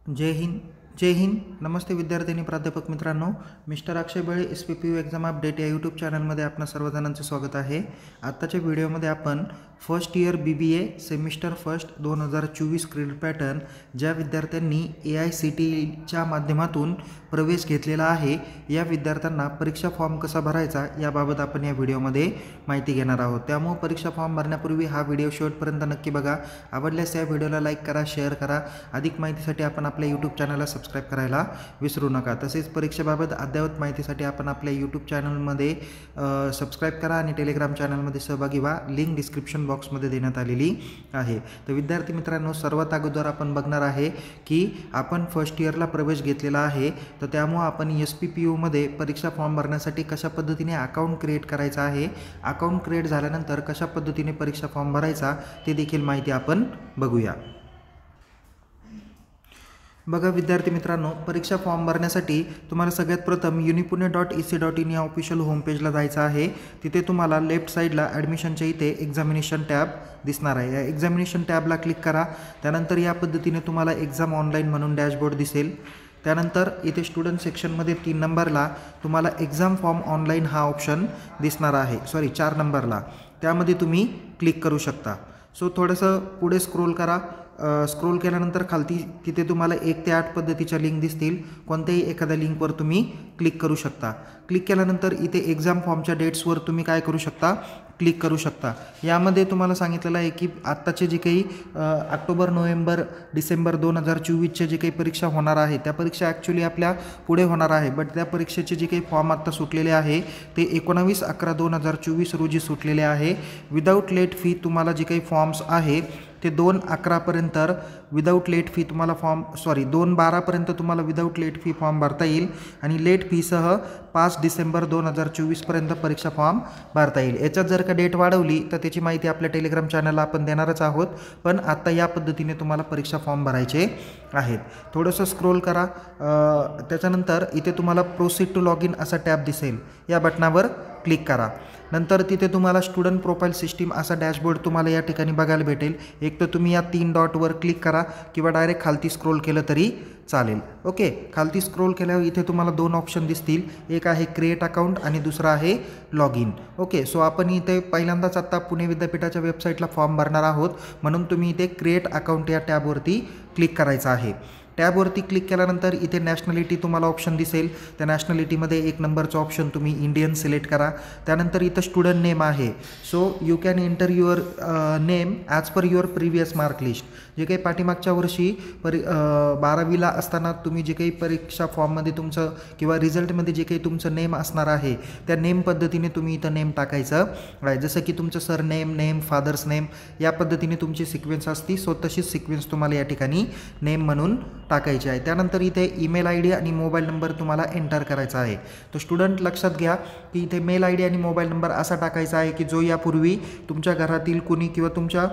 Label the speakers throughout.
Speaker 1: जय हिंद नमस्ते विद्यार्थी प्राध्यापक मित्रांनो, मिस्टर अक्षय बळे SPPU एक्झाम अपडेट या यूट्यूब चॅनलमध्ये आपणा सर्वजणांचे स्वागत आहे। आताच्या व्हिडिओमध्ये आपण first year BBA semester first 2024 credit pattern ज्या विद्यार्थ्यांनी AICTEच्या माध्यमातून प्रवेश घेतलेला आहे या विद्यार्थ्यांना परीक्षा फॉर्म कसा भरायचा याबाबत आपण या व्हिडिओमध्ये माहिती घेणार आहोत। त्यामुळे परीक्षा फॉर्म भरण्यापूर्वी हा व्हिडिओ शेवटपर्यंत नक्की बघा। आवडल्यास या व्हिडिओला लाईक करा, शेअर करा। अधिक माहितीसाठी आपण आपल्या यूट्यूब चॅनलला सबस्क्राइब करायला विसरू नका। तसेच परीक्षेबाबत अद्ययावत माहितीसाठी आपण आपल्या यूट्यूब चॅनलमध्ये सबस्क्राइब करा आणि टेलिग्राम चॅनलमध्ये सहभागी व्हा। लिंक डिस्क्रिप्शन बॉक्समध्ये देण्यात आलेली आहे। तर विद्यार्थी मित्रांनो, सर्वात अगोदर आपण बघणार आहे की आपण फर्स्ट इयरला प्रवेश घेतलेला आहे, तर त्यामुळे आपण SPPU मध्ये परीक्षा फॉर्म भरण्यासाठी कशा पद्धतीने अकाउंट क्रिएट करायचा आहे, अकाउंट क्रिएट झाल्यानंतर कशा पद्धतीने परीक्षा फॉर्म भरायचा ते देखील माहिती आपण बघूया। बघा विद्यार्थी मित्रांनो, परीक्षा फॉर्म भरण्यासाठी तुम्हाला सगळ्यात प्रथम unipune.ec.in या ऑफिशियल होम पेजला जायचं आहे। तिथे तुम्हाला लेफ्ट साईडला ॲडमिशनच्या इथे एक्झामिनेशन टॅब दिसणार आहे। या एक्झामिनेशन टॅबला क्लिक करा। त्यानंतर या पद्धतीने तुम्हाला एक्झाम ऑनलाईन म्हणून डॅशबोर्ड दिसेल। त्यानंतर इथे स्टुडंट सेक्शनमध्ये 3 नंबरला तुम्हाला एक्झाम फॉर्म ऑनलाईन हा ऑप्शन दिसणार आहे। 4 नंबरला त्यामध्ये तुम्ही क्लिक करू शकता। सो थोडंसं पुढे स्क्रोल करा। स्क्रोल केल्यानंतर खालती तिथे तुम्हाला 1 ते 8 पद्धतीच्या लिंक दिसतील। कोणत्याही एखाद्या लिंकवर तुम्ही क्लिक करू शकता। क्लिक केल्यानंतर इथे एक्झाम फॉर्मच्या डेट्सवर तुम्ही काय करू शकता, क्लिक करू शकता। यामध्ये तुम्हाला सांगितलेलं आहे की आत्ताचे जे काही ऑक्टोबर, नोव्हेंबर, डिसेंबर 2024चे जे काही परीक्षा होणार आहे त्या परीक्षा ॲक्च्युली आपल्या पुढे होणार आहे, बट त्या परीक्षेचे जे काही फॉर्म आत्ता सुटलेले आहे ते 19/11/2024 रोजी सुटलेले आहे। विदाऊट लेट फी तुम्हाला जे काही फॉर्म्स आहे ते 2/11 पर्यंत विदाऊट लेट फी तुम्हाला 2/12 पर्यंत तुम्हाला विदाऊट लेट फी फॉर्म भरता येईल आणि लेट फीसह 5 डिसेंबर 2024 पर्यंत परीक्षा फॉर्म भरता येईल। याच्यात जर का डेट वाढवली तर त्याची माहिती आपल्या टेलिग्राम चॅनलला आपण देणारच आहोत, पण आता या पद्धतीने तुम्हाला परीक्षा फॉर्म भरायचे आहेत। थोडंसं स्क्रोल करा। त्याच्यानंतर इथे तुम्हाला प्रोसीड टू लॉग इन असा टॅब दिसेल, या बटनावर क्लिक करा। नंतर तिथे तुम्हाला स्टुडंट प्रोफाईल सिस्टीम असा डॅशबोर्ड तुम्हाला या ठिकाणी बघायला भेटेल। एक तर तुम्ही या 3 डॉटवर क्लिक करा किंवा डायरेक्ट खालती स्क्रोल केलं तरी चालेल। ओके, खालती स्क्रोल केल्यावर इथे तुम्हाला 2 ऑप्शन दिसतील, एक आहे क्रिएट अकाउंट आणि दुसरा आहे लॉग इन। ओके, सो आपण इथे पहिल्यांदाच आता पुणे विद्यापीठाच्या वेबसाईटला फॉर्म भरणार आहोत, म्हणून तुम्ही इथे क्रिएट अकाउंट या टॅबवरती क्लिक करायचं आहे। टॅबवरती क्लिक केल्यानंतर इथे नॅशनॅलिटी तुम्हाला ऑप्शन दिसेल। त्या नॅशनॅलिटीमध्ये 1 नंबरचा ऑप्शन तुम्ही इंडियन सिलेक्ट करा। त्यानंतर इथं स्टुडंट नेम आहे, so you can enter your name as per your previous mark list. जे काही पाठीमागच्या वर्षी 12वीला असताना तुम्ही जे काही परीक्षा फॉर्ममध्ये तुमचं किंवा रिझल्टमध्ये जे काही तुमचं नेम असणार आहे त्या नेम पद्धतीने तुम्ही इथं नेम टाकायचं आहे। जसं की तुमचं सरनेम, नेम, फादर्स नेम या पद्धतीने तुमची सिक्वेन्स असती, सो तशीच सिक्वेन्स तुम्हाला या ठिकाणी नेम म्हणून टाकायचे आहे। त्यानंतर इथे ईमेल ID आणि मोबाईल नंबर तुम्हाला एंटर करायचा आहे। तर स्टुडंट लक्षात घ्या की इथे मेल ID आणि मोबाईल नंबर असा टाकायचा आहे की जो यापूर्वी तुमच्या घरातील कुणी किंवा तुमच्या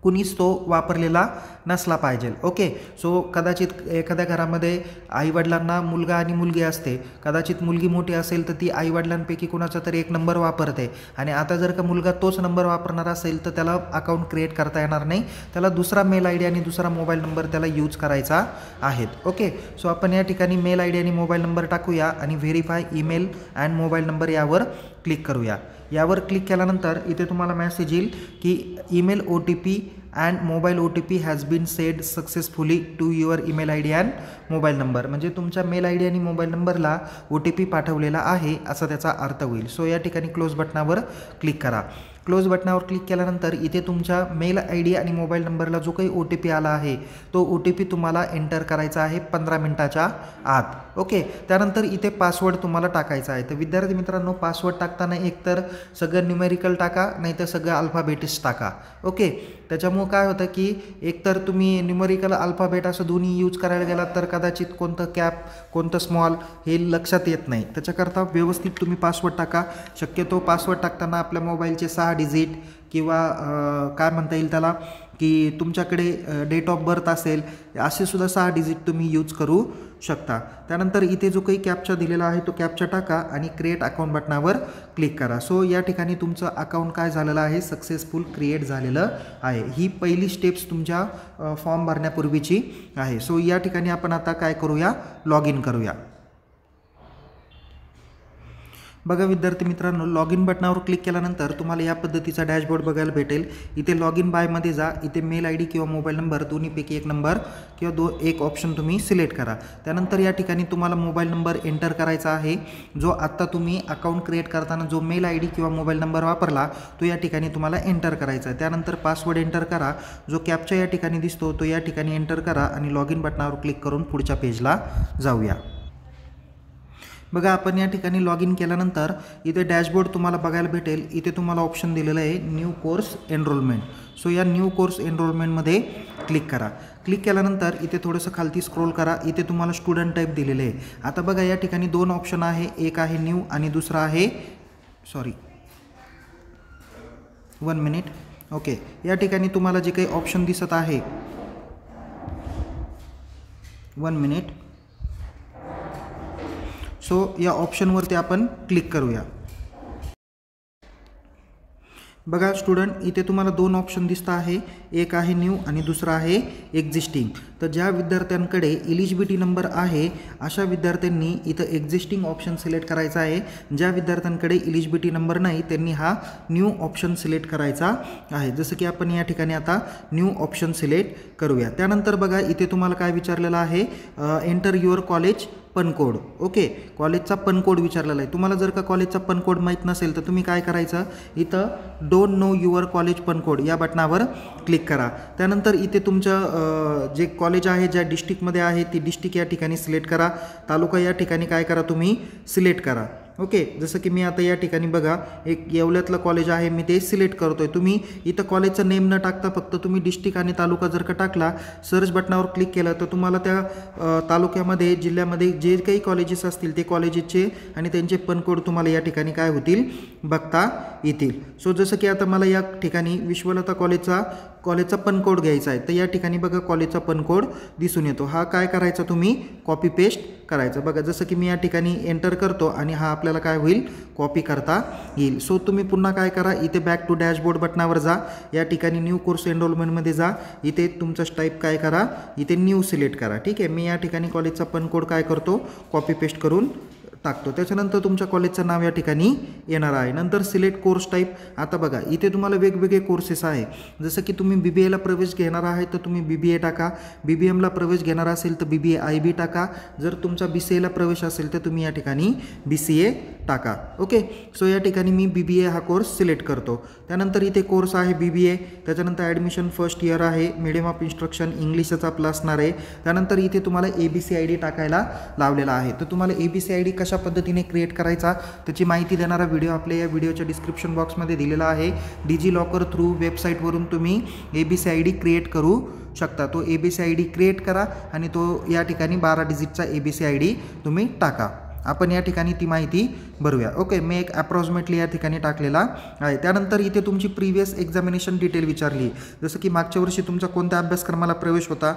Speaker 1: कुणीच तो वापरलेला नसला पाहिजे। ओके, सो कदाचित एखाद्या घरामध्ये आईवडिलांना मुलगा आणि मुलगी असते, कदाचित मुलगी मोठी असेल तर ती आईवडिलांपैकी कुणाचा तरी एक नंबर वापरते आणि आता जर का मुलगा तोच नंबर वापरणार असेल तर त्याला अकाउंट क्रिएट करता येणार नाही, त्याला दुसरा मेल ID आणि दुसरा मोबाईल नंबर त्याला यूज करायचा आहेत। ओके, सो आपण या ठिकाणी मेल ID आणि मोबाईल नंबर टाकूया आणि verify email and mobile number यावर क्लिक करूया। यावर क्लिक केल्यानंतर इथे तुम्हाला मेसेज येईल की email OTP and mobile OTP has been sent successfully to your email ID and mobile number, म्हणजे तुमच्या मेल ID आणि मोबाईल नंबरला OTP पाठवलेला आहे असा त्याचा अर्थ होईल। सो या ठिकाणी क्लोज बटनावर क्लिक करा। क्लोज बटनावर क्लिक केल्यानंतर इथे तुमच्या मेल ID आणि मोबाईल नंबरला जो काही OTP आला आहे तो OTP तुम्हाला एंटर करायचा आहे 15 मिनिटाच्या आत। ओके, त्यानंतर इथे पासवर्ड तुम्हाला टाकायचा आहे। तर विद्यार्थी मित्रांनो, पासवर्ड टाकताना एकतर सगळं न्यूमेरिकल टाका, नाहीतर सगळं अल्फाबेटिक्स टाका। ओके, त्याच्यामुळे काय होतं की एकतर तुम्ही न्यूमेरिकल अल्फाबेट असं दोन्ही यूज करायला गेलात तर कदाचित कोणतं कॅप कोणतं स्मॉल हे लक्षात येत नाही। त्याच्याकरता व्यवस्थित तुम्ही पासवर्ड टाका। शक्यतो पासवर्ड टाकताना आपल्या मोबाईलचे 6 डिजिट किंवा काय म्हणता येईल त्याला की तुमच्याकडे डेट ऑफ बर्थ असेल, असे सुद्धा 6 डिजिट तुम्ही यूज करू शकता. त्यानंतर इथे जो काही कॅप्चा दिलेला आहे तो कॅप्चा टाका आणि क्रिएट अकाउंट बटनावर क्लिक करा. सो या ठिकाणी तुमचं अकाउंट काय झालेलं आहे, सक्सेसफुल क्रिएट झालेलं आहे. ही पहिली स्टेप्स तुमच्या फॉर्म भरण्यापूर्वीची आहे. सो या ठिकाणी आपण आता काय करूया, लॉग इन करूया. बघा विद्यार्थी मित्रांनो, लॉग इन बटनावर क्लिक केल्यानंतर तुम्हाला या पद्धतीचा डॅशबोर्ड बघायला भेटेल. इथे लॉग इन बायमध्ये जा. इथे मेल आय डी किंवा मोबाईल नंबर दोन्हीपैकी एक नंबर किंवा एक ऑप्शन तुम्ही सिलेक्ट करा. त्यानंतर या ठिकाणी तुम्हाला मोबाईल नंबर एंटर करायचा आहे. जो आत्ता तुम्ही अकाउंट क्रिएट करताना जो मेल आय डी किंवा मोबाईल नंबर वापरला तो या ठिकाणी तुम्हाला एंटर करायचा आहे. त्यानंतर पासवर्ड एंटर करा. जो कॅप्चा या ठिकाणी दिसतो तो या ठिकाणी एंटर करा आणि लॉग इन बटनावर क्लिक करून पुढच्या पेजला जाऊया. बघा आपण या ठिकाणी लॉग इन केल्यानंतर इथे डॅशबोर्ड तुम्हाला बघायला भेटेल. इथे तुम्हाला ऑप्शन दिलेलं आहे न्यू कोर्स एनरोलमेंट. सो या न्यू कोर्स एनरोलमेंटमध्ये क्लिक करा. क्लिक केल्यानंतर इथे थोडंसं खालती स्क्रोल करा. इथे तुम्हाला स्टुडंट टाईप दिलेलं आहे. आता बघा या ठिकाणी 2 ऑप्शन आहे. एक आहे न्यू आणि दुसरा आहे 1 मिनिट. ओके, या ठिकाणी तुम्हाला जे काही ऑप्शन दिसत आहे 1 मिनिट. सो या ऑप्शनवरती आपण क्लिक करूया. बघा स्टुडंट, इथे तुम्हाला 2 ऑप्शन दिसत आहे. एक आहे न्यू आणि दुसरा आहे एक्झिस्टिंग. तर ज्या विद्यार्थ्यांकडे इलिजिबिलिटी नंबर आहे अशा विद्यार्थ्यांनी इथं एक्झिस्टिंग ऑप्शन सिलेक्ट करायचा आहे. ज्या विद्यार्थ्यांकडे इलिजिबिलिटी नंबर नाही त्यांनी हा न्यू ऑप्शन सिलेक्ट करायचा आहे. जसं की आपण या ठिकाणी आता न्यू ऑप्शन सिलेक्ट करूया. त्यानंतर बघा इथे तुम्हाला काय विचारलेलं आहे, एंटर युअर कॉलेज पनकोड. ओके, कॉलेजचा पनकोड विचारलेला आहे. तुम्हाला जर का कॉलेजचा पनकोड माहीत नसेल तर तुम्ही काय करायचं, इथं डोंट नो युअर कॉलेज पनकोड या बटनावर क्लिक करा. त्यानंतर इथे तुमचं जे कॉलेज आहे ज्या डिस्ट्रिक्टमध्ये आहे ती डिस्ट्रिक्ट या ठिकाणी सिलेक्ट करा. तालुका या ठिकाणी काय करा तुम्ही सिलेक्ट करा. ओके, जसं की मी आता या ठिकाणी बघा एक येवल्यातलं कॉलेज आहे, मी ते सिलेक्ट करतो आहे. तुम्ही इथं कॉलेजचं नेम न टाकता फक्त तुम्ही डिस्ट्रिक्ट आणि तालुका जर का टाकला, सर्च बटनावर क्लिक केलं तर तुम्हाला त्या तालुक्यामध्ये जिल्ह्यामध्ये जे काही कॉलेजेस असतील ते कॉलेजेसचे आणि त्यांचे पनकोड तुम्हाला या ठिकाणी काय होतील बघता येतील. सो जसं की आता मला या ठिकाणी विश्वलता कॉलेजचा पनकोड घ्यायचा आहे. तर या ठिकाणी बघा कॉलेजचा पनकोड दिसून येतो. हा काय करायचा तुम्ही कॉपी पेस्ट करायचं. बघा जसं की मी या ठिकाणी एंटर करतो आणि हा आपल्याला काय होईल कॉपी करता येईल. सो तुम्ही पुन्हा काय करा, इथे बॅक टू डॅशबोर्ड बटनावर जा. या ठिकाणी न्यू कोर्स एनरोलमेंटमध्ये जा. इथे तुमचं टाईप काय करा, इथे न्यू सिलेक्ट करा. ठीक आहे, मी या ठिकाणी कॉलेजचा पनकोड काय करतो कॉपी पेस्ट करून टाकतो. त्याच्यानंतर तुमच्या कॉलेजचं नाव या ठिकाणी येणार आहे. नंतर सिलेक्ट कोर्स टाईप. आता बघा इथे तुम्हाला वेगवेगळे कोर्सेस आहे. जसं की तुम्ही BBAला प्रवेश घेणार आहे तर तुम्ही BBA टाका. BBMला प्रवेश घेणार असेल तर BBA IB टाका. जर तुमचा BCAला प्रवेश असेल तर तुम्ही या ठिकाणी BCA टाका. ओके, सो या ठिकाणी मी BBA हा कोर्स सिलेक्ट करतो. त्यानंतर इथे कोर्स आहे BBA. त्याच्यानंतर ॲडमिशन फर्स्ट इयर आहे. मीडियम ऑफ इन्स्ट्रक्शन इंग्लिशचा आपला असणार आहे. त्यानंतर इथे तुम्हाला ABCID टाकायला लावलेला आहे. तर तुम्हाला ABCID कशा पद्धतीने क्रिएट करायचा त्याची माहिती देणारा व्हिडिओ आपल्या या व्हिडिओच्या डिस्क्रिप्शन बॉक्समध्ये दिलेला आहे. डिजिलॉकर थ्रू वेबसाईटवरून तुम्ही ABCID क्रिएट करू शकता. तो ABCID क्रिएट करा आणि तो या ठिकाणी 12 डिजिटचा ABCID तुम्ही टाका. आपण या ठिकाणी ती माहिती भरूया. ओके, मी एक अप्रॉक्सिमेटली या ठिकाणी टाकलेला आहे. त्यानंतर इथे तुमची प्रिव्हियस एक्झामिनेशन डिटेल विचारली. जसं की मागच्या वर्षी तुमचा कोणत्या अभ्यासक्रमाला प्रवेश होता.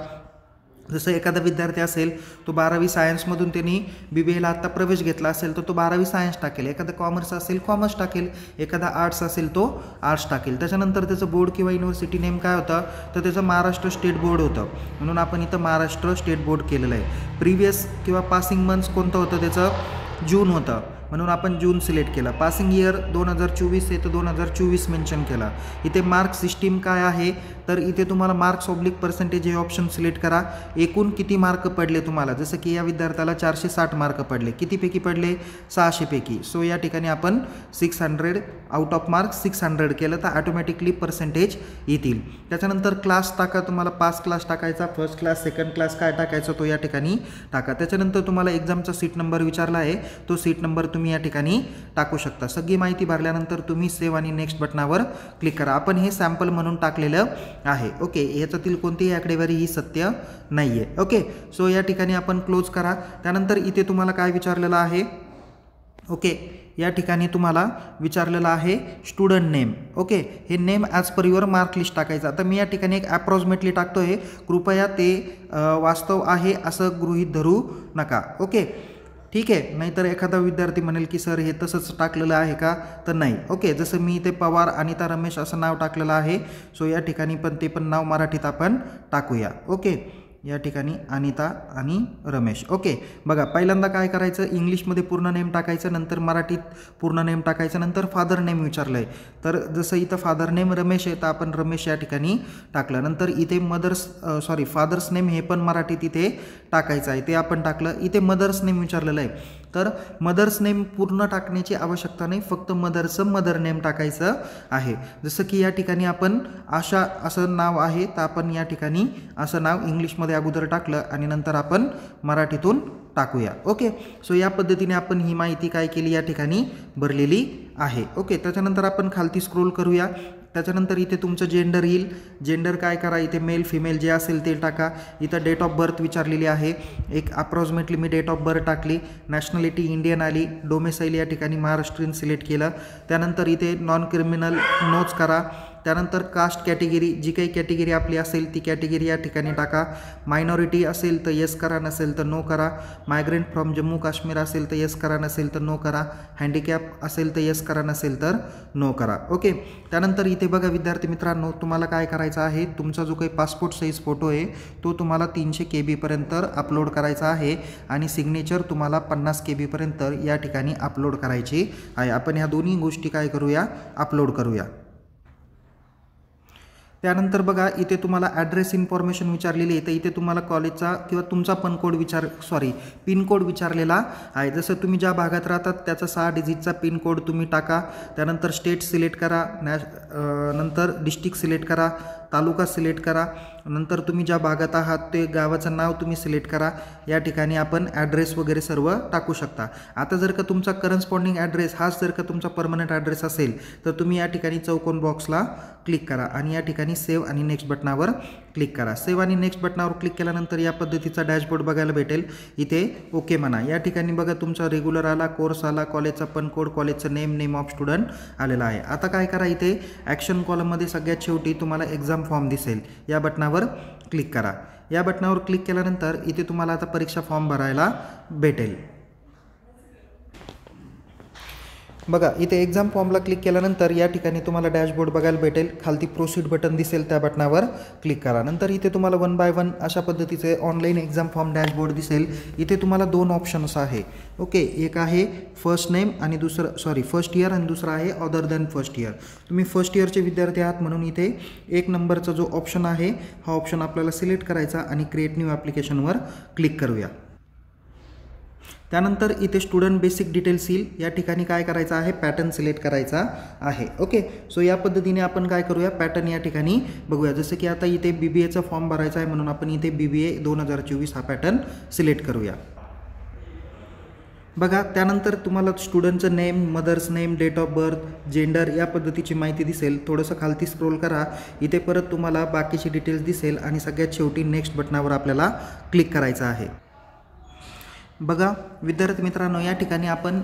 Speaker 1: जसं एखादा विद्यार्थी असेल तो 12वी सायन्समधून त्यांनी BBAला आत्ता प्रवेश घेतला असेल तर तो 12वी सायन्स टाकेल. एखादा कॉमर्स असेल कॉमर्स टाकेल. एखादा आर्ट्स असेल तो आर्ट्स टाकेल. त्याच्यानंतर त्याचं बोर्ड किंवा युनिव्हर्सिटी नेम काय होतं तर त्याचं महाराष्ट्र स्टेट बोर्ड होतं. म्हणून आपण इथं महाराष्ट्र स्टेट बोर्ड केलेलं आहे. प्रिव्हियस किंवा पासिंग मंथ्स कोणतं होतं त्याचं जून होतं म्हणून आपण जून सिलेक्ट केला. पासिंग इयर 2024 आहे तर 2024 मेन्शन केला. इथे मार्क सिस्टीम काय आहे तर इथे तुम्हाला मार्क्स ऑब्लिक पर्सेंटेज हे ऑप्शन सिलेक्ट करा. एकूण किती मार्क पडले तुम्हाला. जसं की या विद्यार्थ्याला 460 मार्क पडले. कितीपैकी पडले 600 पैकी. सो या ठिकाणी आपण 600 आउट ऑफ मार्क्स 600 केलं तर ऑटोमॅटिकली पर्सेंटेज येतील. त्याच्यानंतर क्लास टाका. तुम्हाला 5 क्लास टाकायचा. फर्स्ट क्लास सेकंड क्लास काय टाकायचा तो या ठिकाणी टाका. त्याच्यानंतर तुम्हाला एक्झामचा सीट नंबर विचारला आहे तो सीट नंबर तुम्ही या ठिकाणी टाकू शकता. सगळी माहिती भरल्यानंतर तुम्ही सेव्ह आणि नेक्स्ट बटनावर क्लिक करा. आपण हे सॅम्पल म्हणून टाकलेलं आहे. ओके, याच्यातील कोणतीही आकडेवारी ही सत्य नाही आहे. ओके, सो या ठिकाणी आपण क्लोज करा. त्यानंतर इथे तुम्हाला काय विचारलेलं आहे. ओके, या ठिकाणी तुम्हाला विचारलेलं आहे स्टुडंट नेम. ओके, हे name as per your mark list टाकायचं. आता मी या ठिकाणी एक ॲप्रॉक्सिमेटली टाकतो आहे, कृपया ते वास्तव आहे असं गृहीत धरू नका. ओके, ठीक आहे. नाहीतर एखादा विद्यार्थी म्हणेल की सर हे तसंच टाकलेलं आहे का, तर नाही. ओके, जसं मी इथे पवार अनिता रमेश असं नाव टाकलेलं आहे, सो या ठिकाणी पण ते पण नाव मराठीत आपण टाकूया. ओके, या ठिकाणी अनिता आणि रमेश. ओके, बघा पहिल्यांदा काय करायचं, इंग्लिशमध्ये पूर्ण नेम टाकायचं, नंतर मराठीत पूर्ण नेम टाकायचं, नंतर फादर नेम विचारलं आहे. तर जसं इथं फादर नेम रमेश आहे तर आपण रमेश या ठिकाणी टाकलं. नंतर इथे फादर्स नेम हे पण मराठीत इथे टाकायचं आहे, ते आपण टाकलं. इथे मदर्स नेम विचारलेलं आहे, तर मदर्स नेम पूर्ण टाकण्याची आवश्यकता नाही, फक्त मदरचं मदर नेम टाकायचं आहे. जसं की या ठिकाणी आपण आशा असं नाव आहे, तर आपण या ठिकाणी असं नाव इंग्लिशमध्ये अगोदर टाकलं आणि नंतर आपण मराठीतून टाकूया. ओके, सो या पद्धतीने आपण ही माहिती काय केली या ठिकाणी भरलेली आहे. ओके, त्याच्यानंतर आपण खालती स्क्रोल करूया. त्याच्यानंतर इथे तुमचं जेंडर येईल. जेंडर काय करा, इथे मेल फिमेल जे असेल ते टाका. इथं डेट ऑफ बर्थ विचारलेली आहे, एक अप्रॉक्सिमेटली मी डेट ऑफ बर्थ टाकली. नॅशनॅलिटी इंडियन आली. डोमेसाईल या ठिकाणी महाराष्ट्रीयन सिलेक्ट केलं. त्यानंतर इथे नॉन क्रिमिनल नोच करा. त्यानंतर कास्ट कॅटेगरी, जी काही कॅटेगरी आपली असेल ती कॅटेगरी या ठिकाणी टाका. मायनॉरिटी असेल तर येस करा, नसेल तर नो करा. मायग्रेंट फ्रॉम जम्मू काश्मीर असेल तर येस करा, नसेल तर नो करा. हँडिकॅप असेल तर येस करा, नसेल तर नो करा. ओके, त्यानंतर इथे बघा विद्यार्थी मित्रांनो, तुम्हाला काय करायचं आहे, तुमचा जो काही पासपोर्ट साईज फोटो आहे तो तुम्हाला 300 KB पर्यंत अपलोड करायचा आहे आणि सिग्नेचर तुम्हाला 50 KB पर्यंत या ठिकाणी अपलोड करायची आहे. आपण ह्या दोन्ही गोष्टी काय करूया, अपलोड करूया. त्यानंतर बघा इथे तुम्हाला ॲड्रेस इन्फॉर्मेशन विचारलेली आहे, तर इथे तुम्हाला कॉलेजचा किंवा तुमचा पिन कोड विचारलेला आहे. जसं तुम्ही ज्या भागात राहतात त्याचा 6 डिजिटचा पिन कोड तुम्ही टाका. त्यानंतर स्टेट सिलेक्ट करा, नंतर डिस्ट्रिक्ट सिलेक्ट करा, तालुका सिलेक्ट करा. नंतर तुम्ही ज्या भागात आहात ते गावाचं नाव तुम्ही सिलेक्ट करा. या ठिकाणी आपण ॲड्रेस वगैरे सर्व टाकू शकता. आता जर का तुमचा करस्पॉन्डिंग ॲड्रेस हाच जर का तुमचा परमनंट ॲड्रेस असेल तर तुम्ही या ठिकाणी चौकोन बॉक्सला क्लिक करा आणि या ठिकाणी सेव्ह आणि नेक्स्ट बटनावर क्लिक करा. सेव्ह आणि नेक्स्ट बटनावर क्लिक केल्यानंतर या पद्धतीचा डॅशबोर्ड बघायला भेटेल. इथे ओके म्हणा. या ठिकाणी बघा तुमचा रेग्युलर आला, कोर्स आला, कॉलेजचा पण कोड, कॉलेजचं नेम ऑफ स्टुडंट आलेला आहे. आता काय करा, इथे ॲक्शन कॉलममध्ये सगळ्यात शेवटी तुम्हाला एक्झाम फॉर्म दिसेल, या बटनावर क्लिक करा. या बटनावर क्लिक केल्यानंतर इथे तुम्हाला आता परीक्षा फॉर्म भरायला भेटेल. बघा इथे एक्झाम फॉर्मला क्लिक केल्यानंतर या ठिकाणी तुम्हाला डॅशबोर्ड बघायला भेटेल. खालती प्रोसीड बटन दिसेल, त्या बटनावर क्लिक करा. नंतर इथे तुम्हाला 1 बाय 1 अशा पद्धतीचे ऑनलाईन एक्झाम फॉर्म डॅशबोर्ड दिसेल. इथे तुम्हाला 2 ऑप्शन्स आहे. ओके, एक आहे फर्स्ट इयर आणि दुसरा आहे अदर दॅन फर्स्ट इयर. तुम्ही फर्स्ट इयरचे विद्यार्थी आहात म्हणून इथे 1 नंबरचा जो ऑप्शन आहे हा ऑप्शन आपल्याला सिलेक्ट करायचा आणि क्रिएट न्यू ॲप्लिकेशनवर क्लिक करूया. त्यानंतर इथे स्टुडंट बेसिक डिटेल्स येईल. या ठिकाणी काय करायचं आहे, पॅटर्न सिलेक्ट करायचा आहे. ओके, सो या पद्धतीने आपण काय करूया, पॅटर्न या ठिकाणी बघूया. जसं की आता इथे BBAचा फॉर्म भरायचा आहे म्हणून आपण इथे BBA 2024 हा पॅटर्न सिलेक्ट करूया. बघा त्यानंतर तुम्हाला स्टुडंटचं name, mother's name, date of birth, gender या पद्धतीची माहिती दिसेल. थोडंसं खालती स्क्रोल करा, इथे परत तुम्हाला बाकीची डिटेल्स दिसेल आणि सगळ्यात शेवटी नेक्स्ट बटनावर आपल्याला क्लिक करायचं आहे. बघा विद्यार्थी मित्रांनो, या ठिकाणी आपण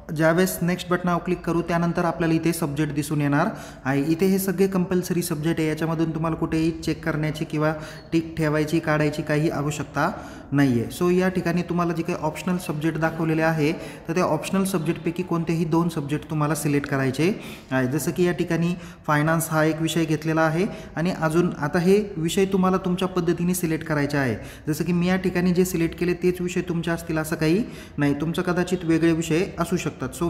Speaker 1: ज्यावेळेस नेक्स्ट बटनावर क्लिक करू त्यानंतर आपल्याला इथे सब्जेक्ट दिसून येणार आहे. इथे हे सगळे कंपल्सरी सब्जेक्ट आहे, याच्यामधून तुम्हाला कुठेही चेक करण्याची किंवा टिक ठेवायची काढायची काही आवश्यकता नाही आहे. सो या ठिकाणी तुम्हाला जे काही ऑप्शनल सब्जेक्ट दाखवलेले आहे तर त्या ऑप्शनल सब्जेक्टपैकी कोणतेही 2 सब्जेक्ट तुम्हाला सिलेक्ट करायचे आहे. जसं की या ठिकाणी फायनान्स हा एक विषय घेतलेला आहे आणि अजून आता हे विषय तुम्हाला तुमच्या पद्धतीने सिलेक्ट करायचे आहे. जसं की मी या ठिकाणी जे सिलेक्ट केले तेच विषय तुमचे असतील असं काही नाही, तुमचं कदाचित वेगळे विषय असू शकतात. सो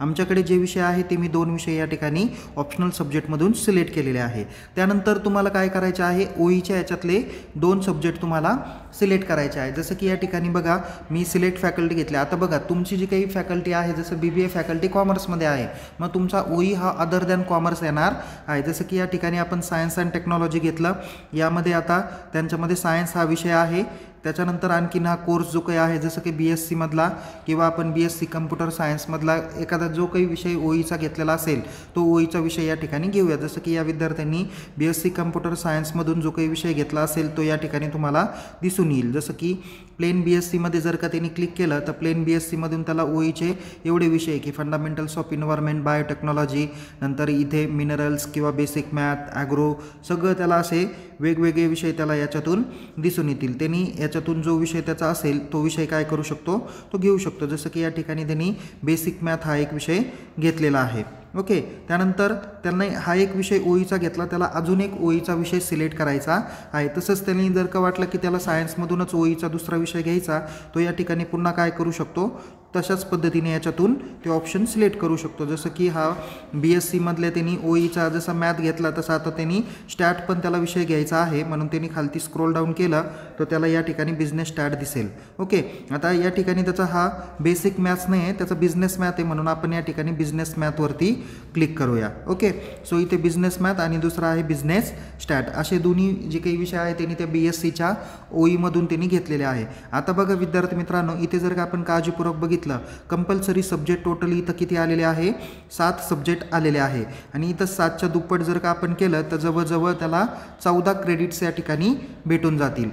Speaker 1: आमच्याकडे जे विषय आहे ते मी 2 विषय या ठिकाणी ऑप्शनल सब्जेक्टमधून सिलेक्ट केलेले आहे. त्यानंतर तुम्हाला काय करायचे आहे, ओईच्या याच्यातले 2 सब्जेक्ट तुम्हाला सिलेक्ट करायचे आहे. जसं की या ठिकाणी बघा मी सिलेक्ट फॅकल्टी घेतले. आता बघा तुमची जी काही फॅकल्टी आहे, जसं BBA फॅकल्टी कॉमर्समध्ये आहे, मग तुमचा ओई हा अदर दॅन कॉमर्स येणार आहे. जसं की या ठिकाणी आपण सायन्स अँड टेक्नॉलॉजी घेतलं, यामध्ये आता त्यांच्यामध्ये सायन्स हा विषय आहे, त्याच्यानंतर आणखीन हा कोर्स जो काही आहे जसं की BSc मधला किंवा आपण BSc कम्प्युटर सायन्समधला एखादा जो काही विषय ओईचा घेतलेला असेल तो ओईचा विषय या ठिकाणी घेऊया। जसं की या विद्यार्थ्यांनी BSc कम्प्युटर सायन्समधून जो काही विषय घेतला असेल तो या ठिकाणी तुम्हाला दिसून येईल। जसं की प्लेन BSc मध्ये जर का त्यांनी क्लिक केलं तर प्लेन BSc मधून त्याला ओईचे एवढे विषय की फंडामेंटल्स ऑफ इन्व्हायरमेंट, बायोटेक्नॉलॉजी, नंतर इथे मिनरल्स किंवा बेसिक मॅथ, ॲग्रो सगळं त्याला असे वेगवेगळे विषय त्याला याच्यातून दिसून येतील। त्यांनी याच्यातून जो विषय त्याचा असेल तो विषय काय करू शकतो, तो घेऊ शकतो। जसं की या ठिकाणी त्यांनी बेसिक मॅथ हा एक विषय घेतलेला आहे। ओके, त्यानंतर त्यांना हा एक विषय ओईचा घेतला, त्याला अजून एक ओईचा विषय सिलेक्ट करायचा आहे। तसंच त्यांनी जर का वाटलं की त्याला सायन्समधूनच ओईचा दुसरा विषय घ्यायचा तो या ठिकाणी पुन्हा काय करू शकतो, तशाच पद्धतीने याच्यातून ते ऑप्शन सिलेक्ट करू शकतो। जसं की हा BSc मधले त्यांनी ओईचा जसा मॅथ घेतला तसा आता त्यांनी स्टॅट पण त्याला विषय घ्यायचा आहे, म्हणून त्यांनी खालती स्क्रोल डाऊन केलं तर त्याला या ठिकाणी बिझनेस स्टॅट दिसेल। ओके, आता या ठिकाणी त्याचा हा बेसिक मॅथ्स नाही आहे, त्याचा बिझनेस मॅथ आहे, म्हणून आपण या ठिकाणी बिझनेस मॅथवरती क्लिक करूया। ओके, सो इथे बिझनेस मॅथ आणि दुसरा आहे बिझनेस स्टॅट, असे दोन्ही जे काही विषय आहे त्यांनी त्या BScच्या ओईमधून त्यांनी घेतलेले आहे। आता बघा विद्यार्थी मित्रांनो, इथे जर का आपण काळजीपूर्वक बघितलं कंपल्सरी सब्जेक्ट टोटल इथं किती आलेले आहे, 7 सब्जेक्ट आलेले आहे आणि इथं 7च्या दुप्पट जर का आपण केलं तर जवळजवळ त्याला 14 क्रेडिट्स या ठिकाणी भेटून जातील।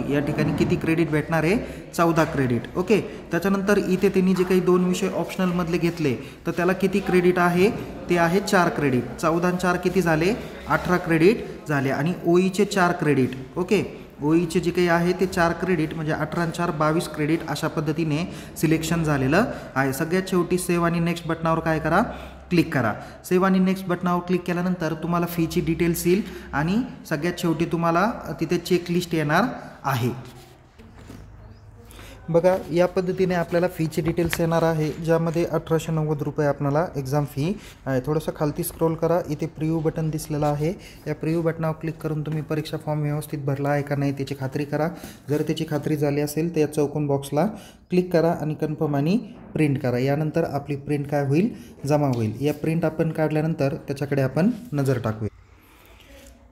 Speaker 1: या ठिकाणी किती क्रेडिट भेटणार आहे, 14 क्रेडिट। ओके, त्याच्यानंतर इथे त्यांनी जे काही 2 विषय ऑप्शनलमधले घेतले तर त्याला किती क्रेडिट आहे, ते आहे 4 क्रेडिट। 14 आणि 4 किती झाले, 18 क्रेडिट झाले आणि ओईचे 4 क्रेडिट। ओके, ओईचे जे काही आहे ते 4 क्रेडिट म्हणजे 18 आणि 4 22 क्रेडिट अशा पद्धतीने सिलेक्शन झालेलं आहे। सगळ्यात शेवटी सेव्ह आणि नेक्स्ट बटनावर काय करा, क्लिक करा। सेव्ह आणि नेक्स्ट बटनावर क्लिक केल्यानंतर तुम्हाला फीची डिटेल्स येईल आणि सगळ्यात शेवटी तुम्हाला तिथे चेकलिस्ट येणार आहे। बघा या पद्धतीने आपल्याला फीची डिटेल्स येणार आहे, ज्यामध्ये 1890 रुपये आपल्याला एक्झाम फी आहे। थोडंसं खालती स्क्रोल करा, इथे प्रिव्ह्यू बटन दिसलेलं आहे, या प्रिव्ह्यू बटनावर क्लिक करून तुम्ही परीक्षा फॉर्म व्यवस्थित भरला आहे का नाही त्याची खात्री करा। जर त्याची खात्री झाली असेल तर या चौकोन बॉक्सला क्लिक करा आणि कन्फर्म आणि प्रिंट करा। यानंतर आपली प्रिंट काय होईल, जमा होईल। या प्रिंट आपण काढल्यानंतर त्याच्याकडे आपण नजर टाकूया।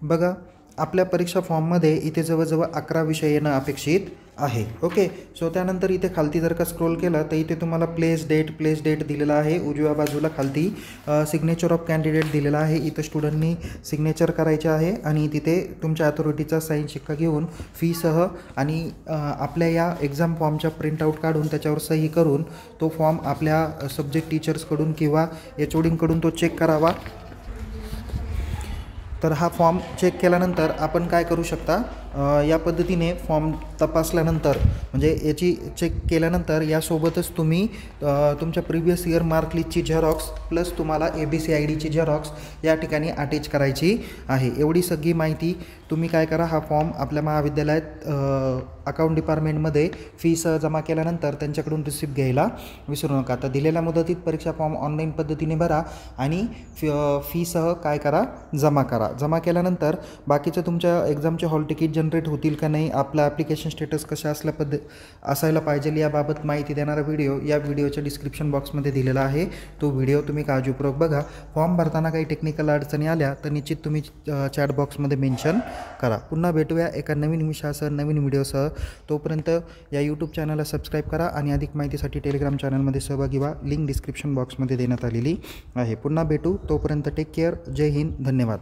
Speaker 1: बघा आपल्या परीक्षा फॉर्ममध्ये इथे जवळजवळ 11 विषय येणं अपेक्षित आहे। ओके, सो त्यानंतर इथे खालती जर का स्क्रोल केलं तर इथे तुम्हाला प्लेस डेट दिलेला आहे। उजव्या बाजूला खालती सिग्नेचर ऑफ कॅन्डिडेट दिलेला आहे, इथं स्टुडंटनी सिग्नेचर करायचे आहे आणि तिथे तुमच्या अथॉरिटीचा साईन शिक्का घेऊन फीसह आणि आपल्या या एक्झाम फॉर्मच्या प्रिंटआउट काढून त्याच्यावर सही करून तो फॉर्म आपल्या सब्जेक्ट टीचर्सकडून किंवा HODकडून तो चेक करावा। तर हा फॉर्म चेक केल्यानंतर आपण काय करू शकता, या पद्धतीने फॉर्म तपासल्यानंतर म्हणजे याची चेक केल्यानंतर यासोबतच तुम्ही तुमच्या प्रिव्हियस इयर मार्कलिस्टची झेरॉक्स प्लस तुम्हाला ABC IDची झेरॉक्स या ठिकाणी अटॅच करायची आहे। एवढी सगळी माहिती तुम्ही काय करा, हा फॉर्म आपल्या महाविद्यालयात अकाउंट डिपार्टमेंटमध्ये फीसह जमा केल्यानंतर त्यांच्याकडून रिसिप्ट घ्यायला विसरू नका। आता दिलेल्या मुदतीत परीक्षा फॉर्म ऑनलाईन पद्धतीने भरा आणि फीसह काय करा, जमा करा। जमा केल्यानंतर बाकीचं तुमच्या एक्झामचे हॉल तिकीट जनरेट होतील का नाही, आपलं ॲप्लिकेशन स्टेटस कशा असायला पाहिजे याबाबत माहिती देणारा व्हिडिओ या व्हिडिओच्या डिस्क्रिप्शन बॉक्समध्ये दिलेला आहे, तो व्हिडिओ तुम्ही काळजीपूर्वक बघा। फॉर्म भरताना काही टेक्निकल अडचणी आल्या तर निश्चित तुम्ही चॅट बॉक्समध्ये मेन्शन करा। पुन्हा भेटूया एका नवीन विषयासह, नवीन व्हिडिओसह। तोपर्यंत या यूट्यूब चॅनलला सबस्क्राईब करा आणि अधिक माहितीसाठी टेलिग्राम चॅनलमध्ये सहभागी व्हा, लिंक डिस्क्रिप्शन बॉक्समध्ये देण्यात आलेली आहे। पुन्हा भेटू, तोपर्यंत टेक केअर, जय हिंद, धन्यवाद।